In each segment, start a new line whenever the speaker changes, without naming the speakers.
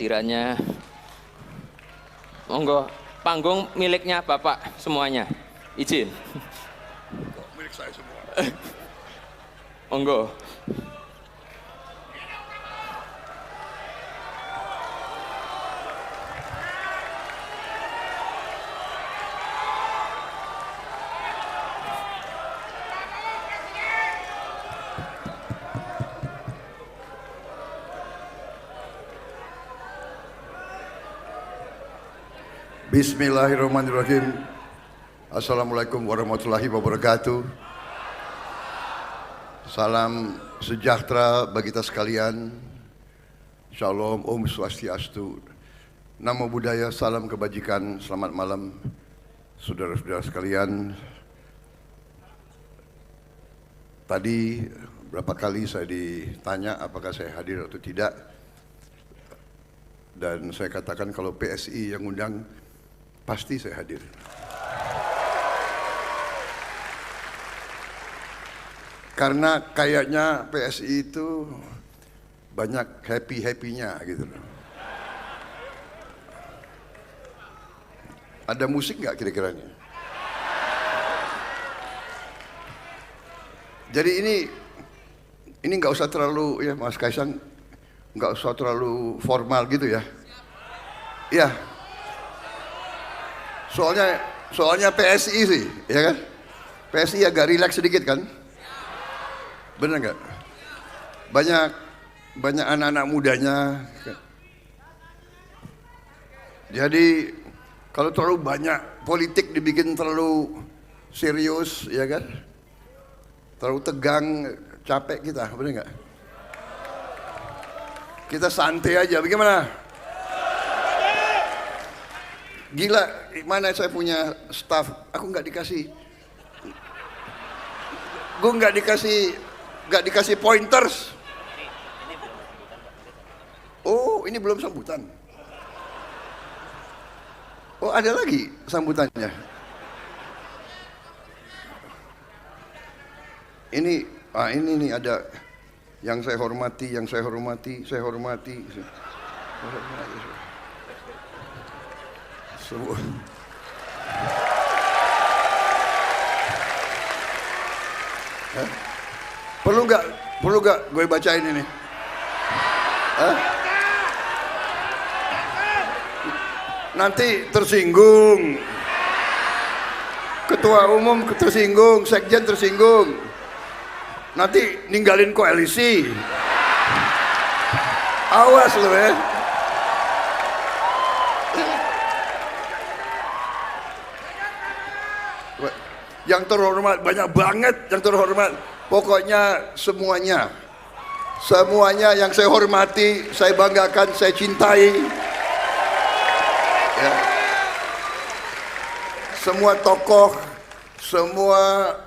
kehadirannya. Monggo, panggung miliknya Bapak semuanya. Izin.
Milik saya semua.
Monggo.
Bismillahirrahmanirrahim. Assalamualaikum warahmatullahi wabarakatuh. Salam sejahtera bagi kita sekalian. Shalom, Om Swastiastu. Namo Buddhaya, salam kebajikan. Selamat malam saudara-saudara sekalian. Tadi berapa kali saya ditanya apakah saya hadir atau tidak. Dan saya katakan kalau PSI yang undang, pasti saya hadir. Karena kayaknya PSI itu banyak happy-happynya gitu loh. Ada musik nggak kira-kiranya? Jadi ini nggak usah terlalu ya Mas Kaisang, nggak usah terlalu formal gitu ya. Iya. Soalnya PSI sih, ya kan? PSI agak rileks sedikit kan? Bener nggak? Banyak anak-anak mudanya. Jadi kalau terlalu banyak politik dibikin terlalu serius, ya kan? Terlalu tegang, capek kita, bener nggak? Kita santai aja, bagaimana? Gila, mana saya punya staff, aku nggak dikasih, gue nggak dikasih pointers. Oh, ini belum sambutan. Oh, ada lagi sambutannya. Ini nih ada yang saya hormati. Semua. Perlu nggak gue bacain ini? Nanti tersinggung. Ketua umum tersinggung, sekjen tersinggung. Nanti ninggalin koalisi. Awas lo ya. Yang terhormat banyak banget yang terhormat. Pokoknya semuanya yang saya hormati, saya banggakan, saya cintai. Ya. Semua tokoh, semua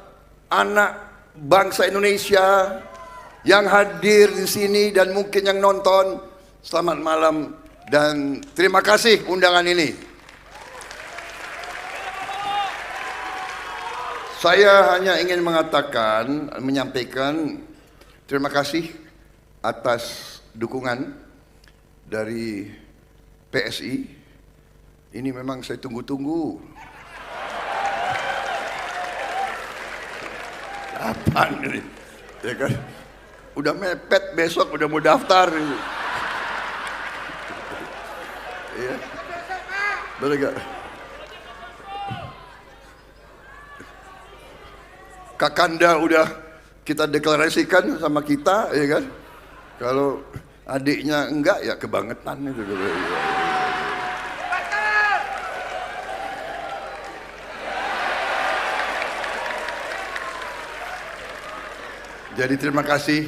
anak bangsa Indonesia yang hadir di sini dan mungkin yang nonton, selamat malam dan terima kasih undangan ini. Saya hanya ingin menyampaikan terima kasih atas dukungan dari PSI. Ini memang saya tunggu-tunggu. Apaan ini? Ya kan? Udah mepet, besok udah mau daftar. Iya. Boleh gak? Kakanda udah kita deklarasikan sama kita, ya kan? Kalau adiknya enggak, ya kebangetan itu. Jadi terima kasih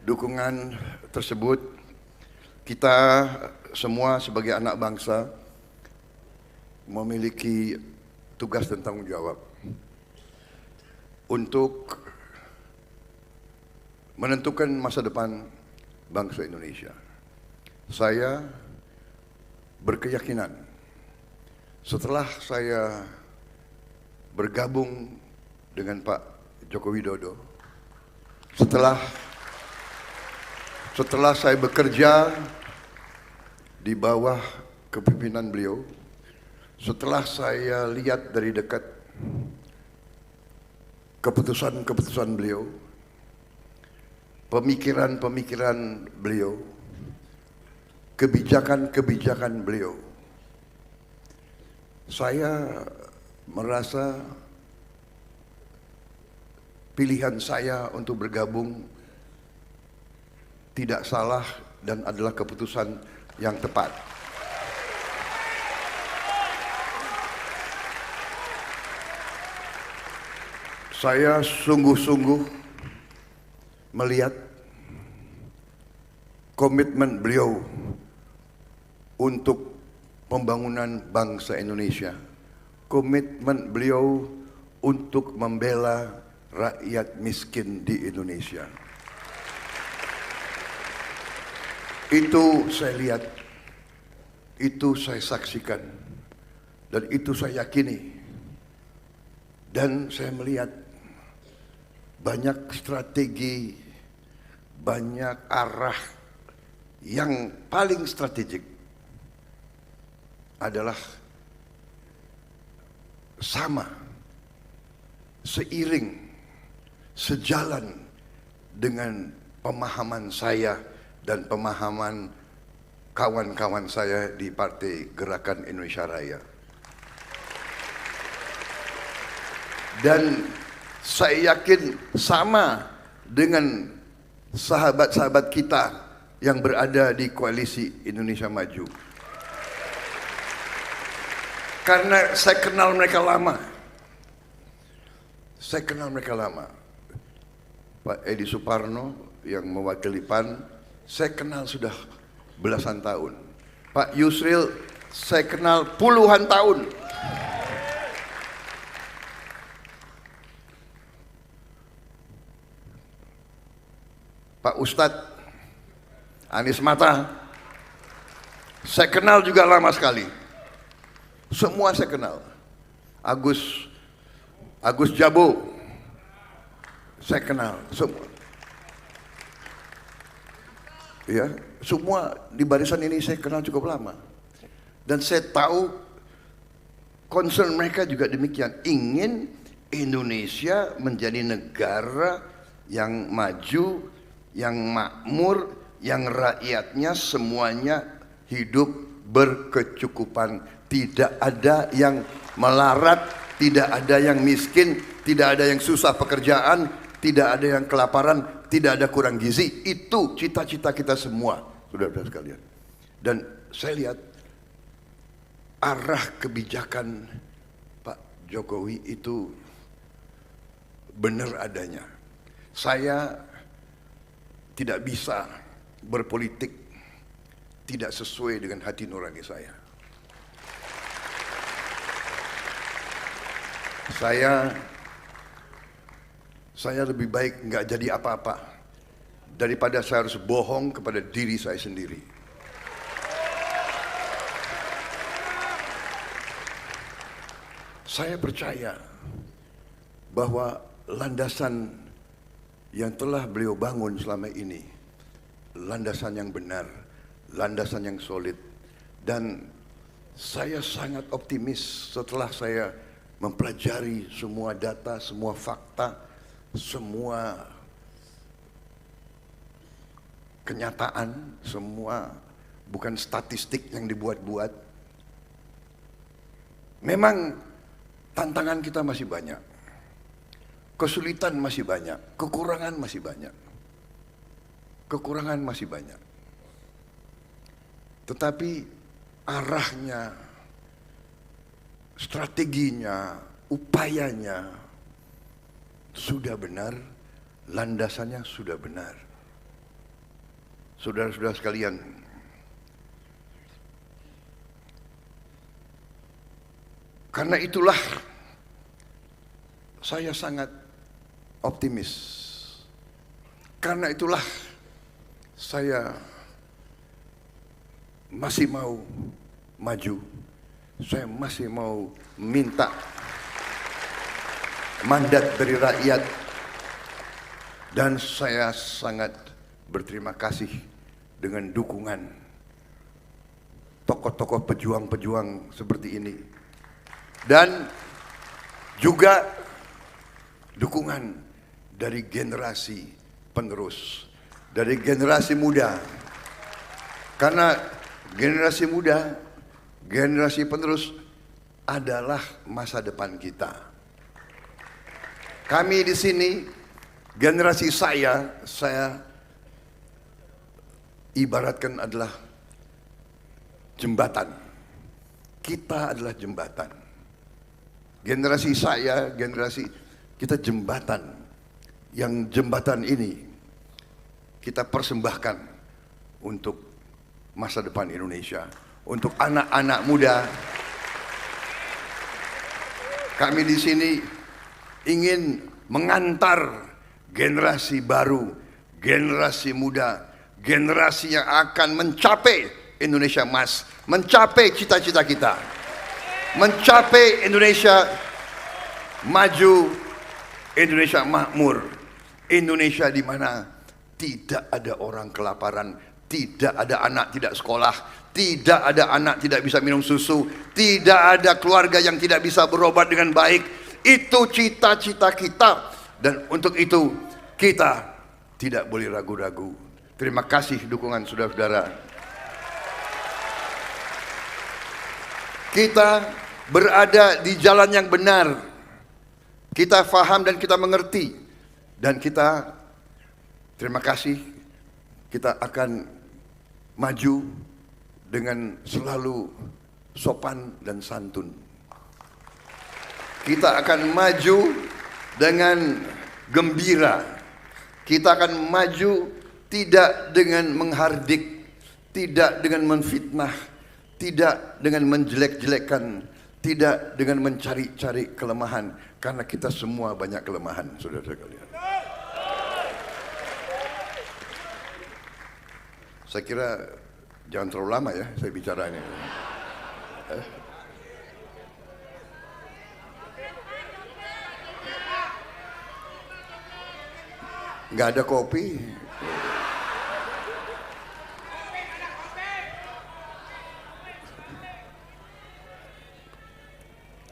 dukungan tersebut. Kita semua sebagai anak bangsa memiliki tugas dan tanggung jawab untuk menentukan masa depan bangsa Indonesia. Saya berkeyakinan setelah saya bergabung dengan Pak Joko Widodo, setelah saya bekerja di bawah kepemimpinan beliau, setelah saya lihat dari dekat keputusan-keputusan beliau, pemikiran-pemikiran beliau, kebijakan-kebijakan beliau, saya merasa pilihan saya untuk bergabung tidak salah dan adalah keputusan yang tepat. Saya sungguh-sungguh melihat komitmen beliau untuk pembangunan bangsa Indonesia, komitmen beliau untuk membela rakyat miskin di Indonesia. Itu saya lihat, itu saya saksikan, dan itu saya yakini. Dan saya melihat banyak strategi, banyak arah yang paling strategik adalah sama, seiring, sejalan dengan pemahaman saya dan pemahaman kawan-kawan saya di Partai Gerakan Indonesia Raya. Dan saya yakin sama dengan sahabat-sahabat kita yang berada di Koalisi Indonesia Maju. Karena saya kenal mereka lama. Saya kenal mereka lama. Pak Edi Suparno yang mewakili PAN, saya kenal sudah belasan tahun. Pak Yusril, saya kenal puluhan tahun. Pak Ustadz Anies Mata, saya kenal juga lama sekali. Semua saya kenal. Agus Jabo, saya kenal semua. Ya, semua di barisan ini saya kenal cukup lama. Dan saya tahu concern mereka juga demikian. Ingin Indonesia menjadi negara yang maju, yang makmur, yang rakyatnya semuanya hidup berkecukupan. Tidak ada yang melarat, tidak ada yang miskin, tidak ada yang susah pekerjaan, tidak ada yang kelaparan, tidak ada kurang gizi. Itu cita-cita kita semua, saudara-saudara sekalian. Dan saya lihat arah kebijakan Pak Jokowi itu benar adanya. Saya tidak bisa berpolitik tidak sesuai dengan hati nurani saya. Saya lebih baik nggak jadi apa-apa daripada saya harus bohong kepada diri saya sendiri. Saya percaya bahwa landasan yang telah beliau bangun selama ini, landasan yang benar, landasan yang solid. Dan saya sangat optimis setelah saya mempelajari semua data, semua fakta, semua kenyataan, semua bukan statistik yang dibuat-buat. Memang tantangan kita masih banyak, kesulitan masih banyak, kekurangan masih banyak. Kekurangan masih banyak. Tetapi arahnya, strateginya, upayanya sudah benar, landasannya sudah benar. Saudara-saudara sekalian, karena itulah saya sangat optimis. Karena itulah saya masih mau maju. Saya masih mau minta mandat dari rakyat. Dan saya sangat berterima kasih dengan dukungan tokoh-tokoh pejuang-pejuang seperti ini. Dan juga dukungan dari generasi penerus, dari generasi muda. Karena generasi muda, generasi penerus adalah masa depan kita. Kami di sini, generasi saya ibaratkan adalah jembatan. Kita adalah jembatan. Generasi saya, generasi kita jembatan. Yang jembatan ini kita persembahkan untuk masa depan Indonesia, untuk anak-anak muda. Kami di sini ingin mengantar generasi baru, generasi muda, generasi yang akan mencapai Indonesia emas, mencapai cita-cita kita, mencapai Indonesia maju, Indonesia makmur, Indonesia di mana tidak ada orang kelaparan, tidak ada anak tidak sekolah, tidak ada anak tidak bisa minum susu, tidak ada keluarga yang tidak bisa berobat dengan baik. Itu cita-cita kita, dan untuk itu kita tidak boleh ragu-ragu. Terima kasih dukungan saudara-saudara. Kita berada di jalan yang benar. Kita faham dan kita mengerti. Dan kita, terima kasih, kita akan maju dengan selalu sopan dan santun. Kita akan maju dengan gembira. Kita akan maju tidak dengan menghardik, tidak dengan menfitnah, tidak dengan menjelek-jelekkan, tidak dengan mencari-cari kelemahan. Karena kita semua banyak kelemahan, saudara-saudara kalian. Saya kira jangan terlalu lama ya saya bicara ini. Nggak ada kopi.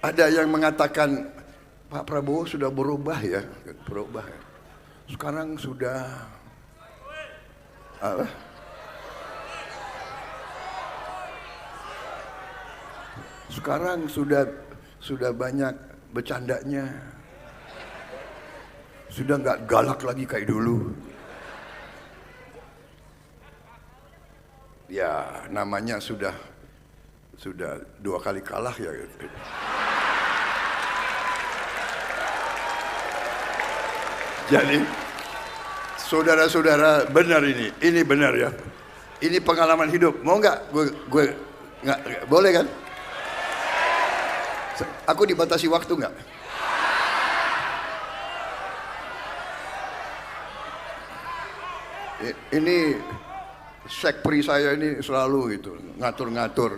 Ada yang mengatakan Pak Prabowo sudah berubah ya, berubah. Sekarang sudah apa? Sekarang sudah banyak bercandanya, sudah nggak galak lagi kayak dulu. Ya namanya sudah 2 kali kalah ya. Jadi saudara-saudara, benar ini benar ya. Ini pengalaman hidup. Mau nggak? Gue nggak boleh kan? Aku dibatasi waktu nggak? Ini sekpri saya ini selalu itu ngatur-ngatur.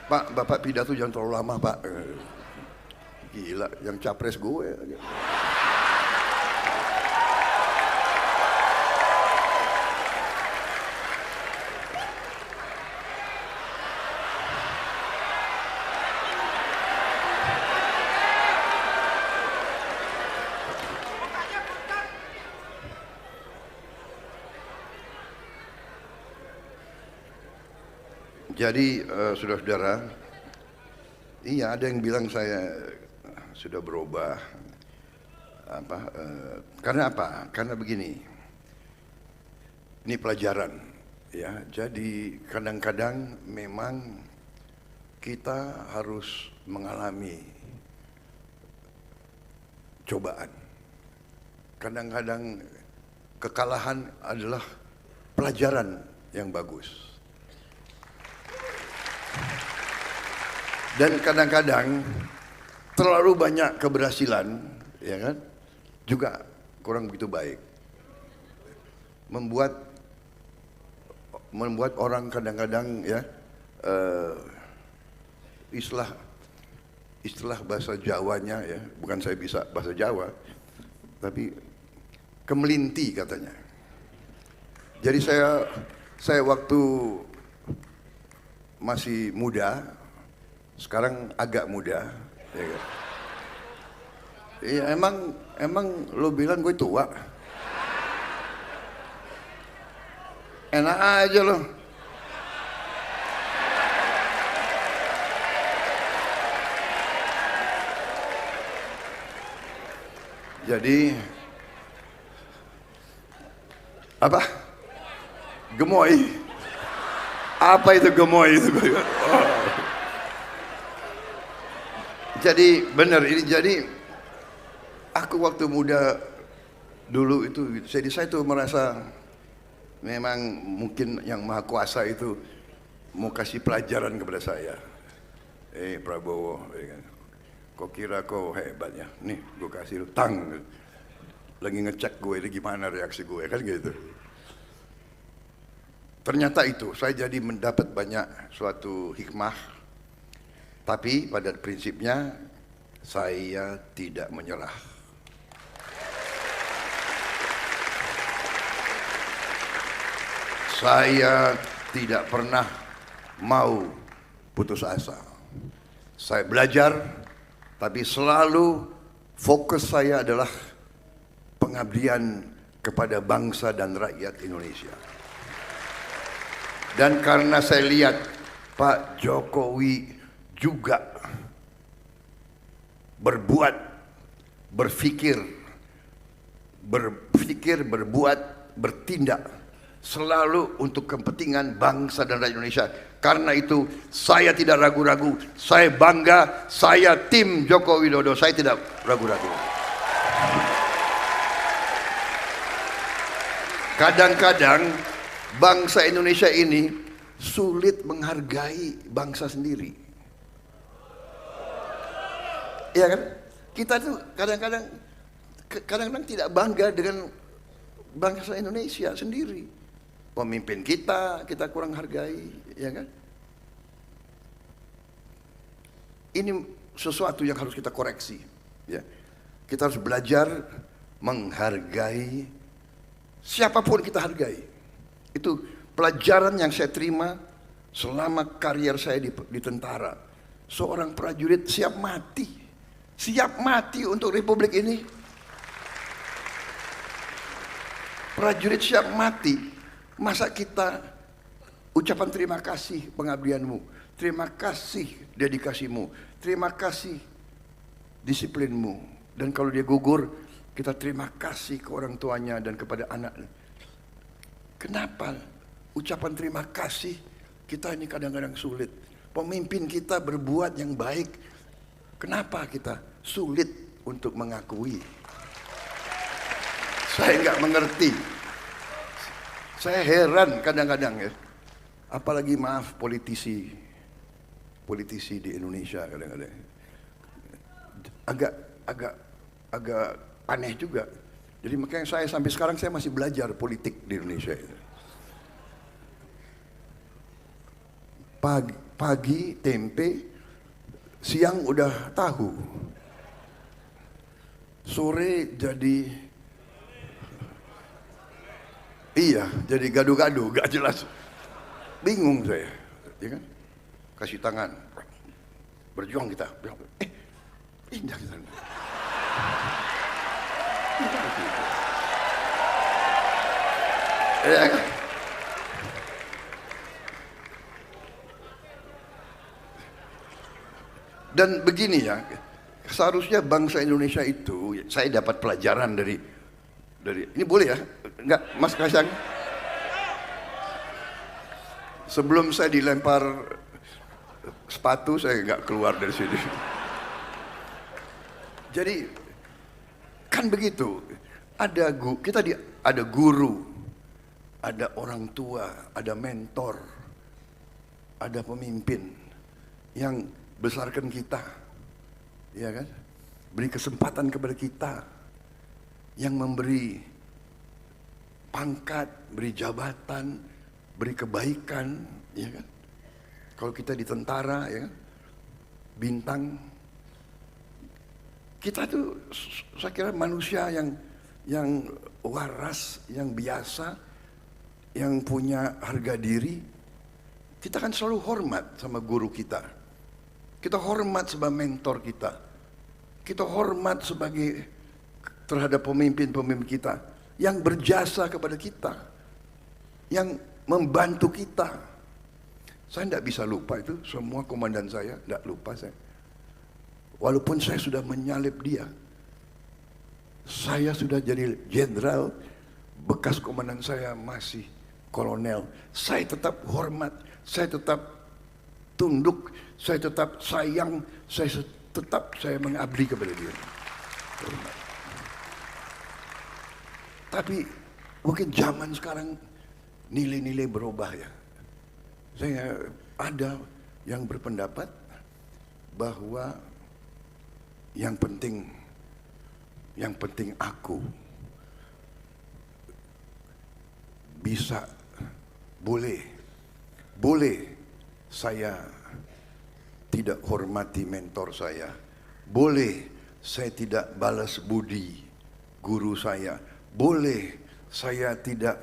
Pak, Bapak pidato jangan terlalu lama Pak. Gila, yang capres gue. Jadi saudara-saudara, iya ada yang bilang saya sudah berubah. Karena apa? Karena begini. Ini pelajaran, ya. Jadi kadang-kadang memang kita harus mengalami cobaan. Kadang-kadang kekalahan adalah pelajaran yang bagus. Dan kadang-kadang terlalu banyak keberhasilan, ya kan, juga kurang begitu baik. Membuat orang kadang-kadang ya istilah bahasa Jawanya ya, bukan saya bisa bahasa Jawa, tapi kemelinti katanya. Jadi saya waktu masih muda, sekarang agak muda. Ya kan? Iya, emang lo bilang gue tua? Enak aja lo. Jadi apa? Gemoy. Apa itu gemoy itu? Oh. Jadi benar ini, jadi aku waktu muda dulu itu, jadi saya tuh merasa memang mungkin yang Maha Kuasa itu mau kasih pelajaran kepada saya. Prabowo, ya kan? Kau kira kau hebat ya? Nih, gue kasih lu tang. Lagi ngecek gue, ini gimana reaksi gue, kan gitu. Ternyata itu, saya jadi mendapat banyak suatu hikmah. Tapi pada prinsipnya, saya tidak menyerah. Saya tidak pernah mau putus asa. Saya belajar, tapi selalu fokus saya adalah pengabdian kepada bangsa dan rakyat Indonesia. Dan karena saya lihat Pak Jokowi juga berbuat, berpikir, berbuat, bertindak selalu untuk kepentingan bangsa dan rakyat Indonesia. Karena itu saya tidak ragu-ragu, saya bangga, saya tim Joko Widodo, saya tidak ragu-ragu. Kadang-kadang bangsa Indonesia ini sulit menghargai bangsa sendiri. Iya kan? Kita tuh kadang-kadang tidak bangga dengan bangsa Indonesia sendiri. Pemimpin kita kurang hargai, ya kan? Ini sesuatu yang harus kita koreksi, ya. Kita harus belajar menghargai siapapun kita hargai. Itu pelajaran yang saya terima selama karier saya di tentara. Seorang prajurit siap mati untuk Republik ini. Prajurit siap mati. Masa kita ucapan terima kasih pengabdianmu, terima kasih dedikasimu, terima kasih disiplinmu, dan kalau dia gugur kita terima kasih ke orang tuanya dan kepada anak. Kenapa ucapan terima kasih kita ini kadang-kadang sulit? Pemimpin kita berbuat yang baik, kenapa kita sulit untuk mengakui? Saya nggak mengerti. Saya heran kadang-kadang ya, apalagi maaf politisi di Indonesia kadang-kadang agak aneh juga. Jadi makanya saya sampai sekarang saya masih belajar politik di Indonesia. Pagi tempe, siang udah tahu, sore jadi jadi gaduh-gaduh, gak jelas. Bingung saya, ya kan? Kasih tangan, berjuang kita. Indah kita. Ya kan? Dan begini ya, seharusnya bangsa Indonesia itu, saya dapat pelajaran dari ini boleh ya? Enggak, Mas Kaisang? Sebelum saya dilempar sepatu, saya enggak keluar dari sini. Jadi, kan begitu. Ada guru, ada orang tua, ada mentor, ada pemimpin yang besarkan kita, ya kan? Beri kesempatan kepada kita, yang memberi pangkat, beri jabatan, beri kebaikan, ya kan? Kalau kita di tentara, ya kan? Bintang. Kita tuh, saya kira manusia yang waras, yang biasa, yang punya harga diri, Kita kan selalu hormat sama guru kita. Kita hormat sebagai mentor kita. Kita hormat terhadap pemimpin-pemimpin kita yang berjasa kepada kita, yang membantu kita. Saya tidak bisa lupa itu, semua komandan saya, tidak lupa saya. Walaupun saya sudah menyalip dia, saya sudah jadi jenderal, bekas komandan saya masih kolonel. Saya tetap hormat, saya tetap tunduk, saya tetap sayang, saya mengabdi kepada dia. Hormat. Tapi mungkin zaman sekarang nilai-nilai berubah ya. Saya ada yang berpendapat bahwa yang penting aku bisa, boleh saya tidak hormati mentor saya, boleh saya tidak balas budi guru saya, boleh saya tidak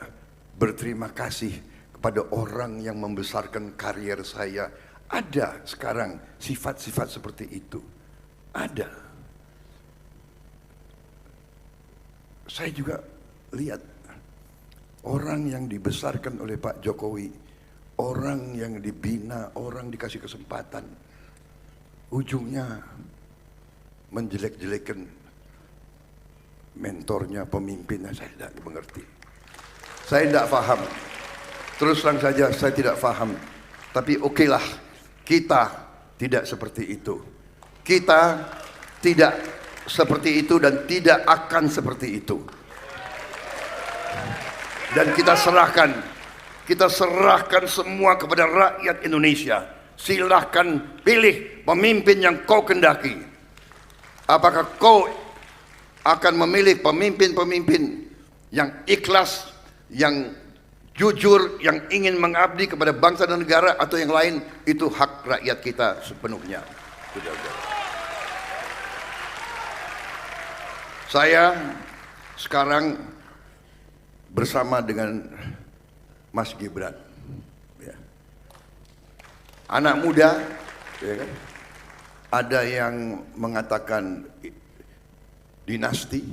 berterima kasih kepada orang yang membesarkan karier saya. Ada sekarang sifat-sifat seperti itu. Ada. Saya juga lihat orang yang dibesarkan oleh Pak Jokowi, orang yang dibina, orang dikasih kesempatan, ujungnya menjelek-jelekan mentornya, pemimpinnya. Saya tidak mengerti. Saya tidak paham. Terus terang saja saya tidak paham. Tapi okelah, kita tidak seperti itu. Kita tidak seperti itu dan tidak akan seperti itu. Dan kita serahkan semua kepada rakyat Indonesia. Silahkan pilih pemimpin yang kau kendaki. Apakah kau akan memilih pemimpin-pemimpin yang ikhlas, yang jujur, yang ingin mengabdi kepada bangsa dan negara, atau yang lain? Itu hak rakyat kita sepenuhnya. Saya sekarang bersama dengan Mas Gibran, ya. Anak muda, ya kan? Ada yang mengatakan dinasti,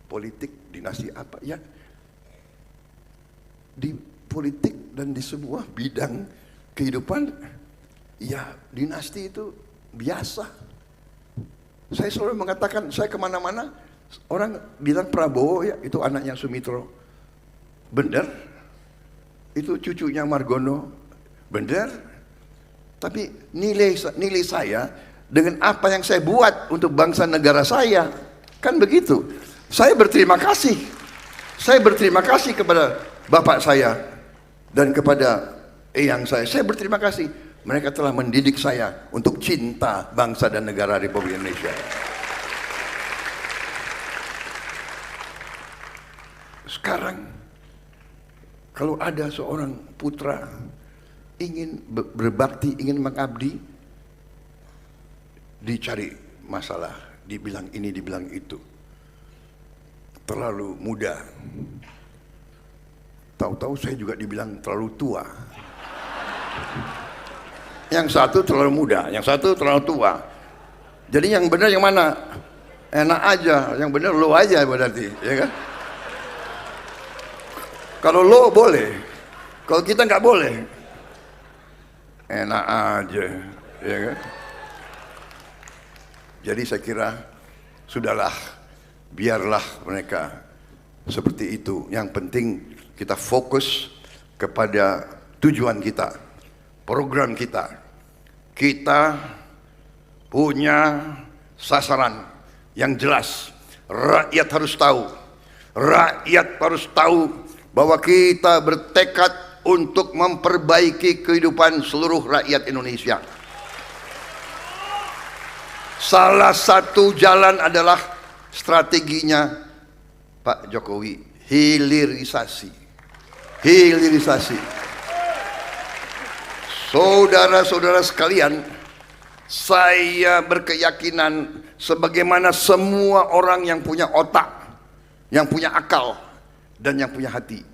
politik, dinasti apa ya? Di politik dan di semua bidang kehidupan, ya dinasti itu biasa. Saya selalu mengatakan, saya kemana-mana orang bilang Prabowo ya itu anaknya Sumitro, benar. Itu cucunya Margono, benar. Tapi nilai saya dengan apa yang saya buat untuk bangsa negara saya, kan begitu. Saya berterima kasih. Saya berterima kasih kepada bapak saya dan kepada eyang saya. Saya berterima kasih. Mereka telah mendidik saya untuk cinta bangsa dan negara Republik Indonesia. Sekarang, kalau ada seorang putra ingin berbakti, ingin mengabdi, dicari masalah, dibilang ini, dibilang itu. Terlalu muda. Tahu-tahu saya juga dibilang terlalu tua. Yang satu terlalu muda, yang satu terlalu tua. Jadi yang benar yang mana? Enak aja, yang benar lo aja berarti, ya kan? Kalau lo boleh, kalau kita nggak boleh, enak aja, ya kan? Jadi saya kira sudahlah, biarlah mereka seperti itu. Yang penting kita fokus kepada tujuan kita, program kita. Kita punya sasaran yang jelas. Rakyat harus tahu. Rakyat harus tahu bahwa kita bertekad untuk memperbaiki kehidupan seluruh rakyat Indonesia. Salah satu jalan adalah strateginya Pak Jokowi, hilirisasi. Hilirisasi. Saudara-saudara sekalian, saya berkeyakinan sebagaimana semua orang yang punya otak, yang punya akal, dan yang punya hati.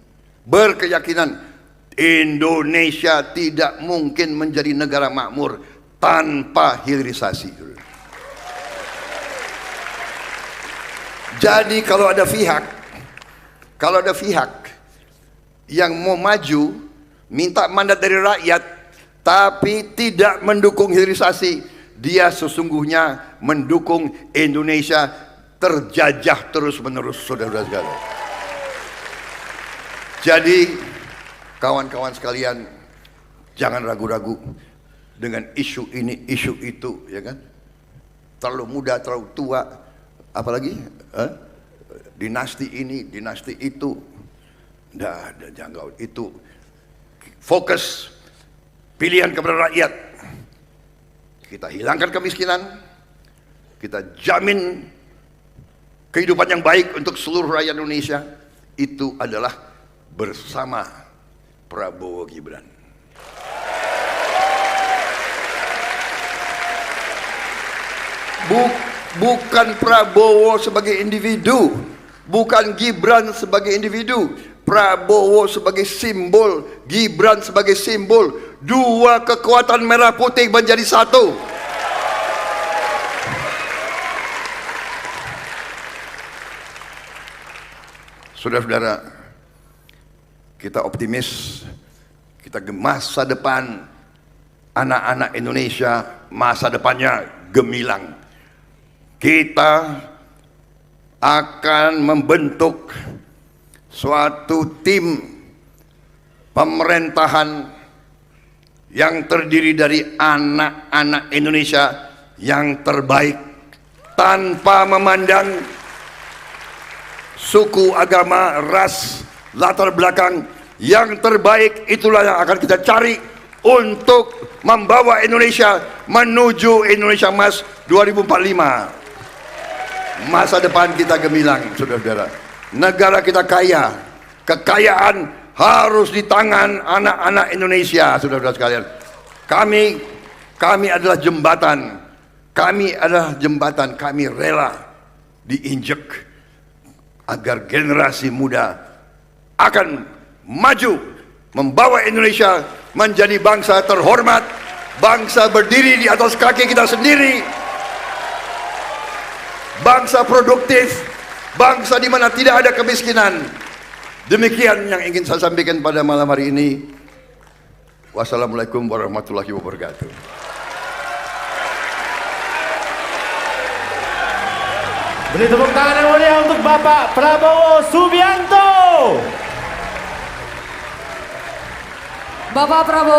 Berkeyakinan Indonesia tidak mungkin menjadi negara makmur tanpa hilirisasi. Jadi kalau ada pihak yang mau maju, minta mandat dari rakyat, tapi tidak mendukung hilirisasi, dia sesungguhnya mendukung Indonesia terjajah terus-menerus, saudara-saudara sekalian. Jadi, kawan-kawan sekalian, jangan ragu-ragu dengan isu ini, isu itu, ya kan? Terlalu muda, terlalu tua, apalagi dinasti ini, dinasti itu. Jangan itu. Fokus pilihan kepada rakyat. Kita hilangkan kemiskinan, kita jamin kehidupan yang baik untuk seluruh rakyat Indonesia. Itu adalah bersama Prabowo Gibran. Bukan Prabowo sebagai individu, bukan Gibran sebagai individu. Prabowo sebagai simbol, Gibran sebagai simbol. Dua kekuatan merah putih menjadi satu. Saudara-saudara, kita optimis, kita masa depan anak-anak Indonesia, masa depannya gemilang. Kita akan membentuk suatu tim pemerintahan yang terdiri dari anak-anak Indonesia yang terbaik, tanpa memandang suku, agama, ras, latar belakang. Yang terbaik itulah yang akan kita cari untuk membawa Indonesia menuju Indonesia Emas 2045. Masa depan kita gemilang, saudara-saudara. Negara kita kaya, kekayaan harus di tangan anak-anak Indonesia, saudara-saudara sekalian. Kami adalah jembatan. Kami rela diinjek agar generasi muda akan maju membawa Indonesia menjadi bangsa terhormat, bangsa berdiri di atas kaki kita sendiri, bangsa produktif, bangsa di mana tidak ada kemiskinan. Demikian yang ingin saya sampaikan pada malam hari ini. Wassalamualaikum warahmatullahi wabarakatuh.
Beri tepuk tangan yang mulia untuk Bapak Prabowo Subianto.
Bapak Prabowo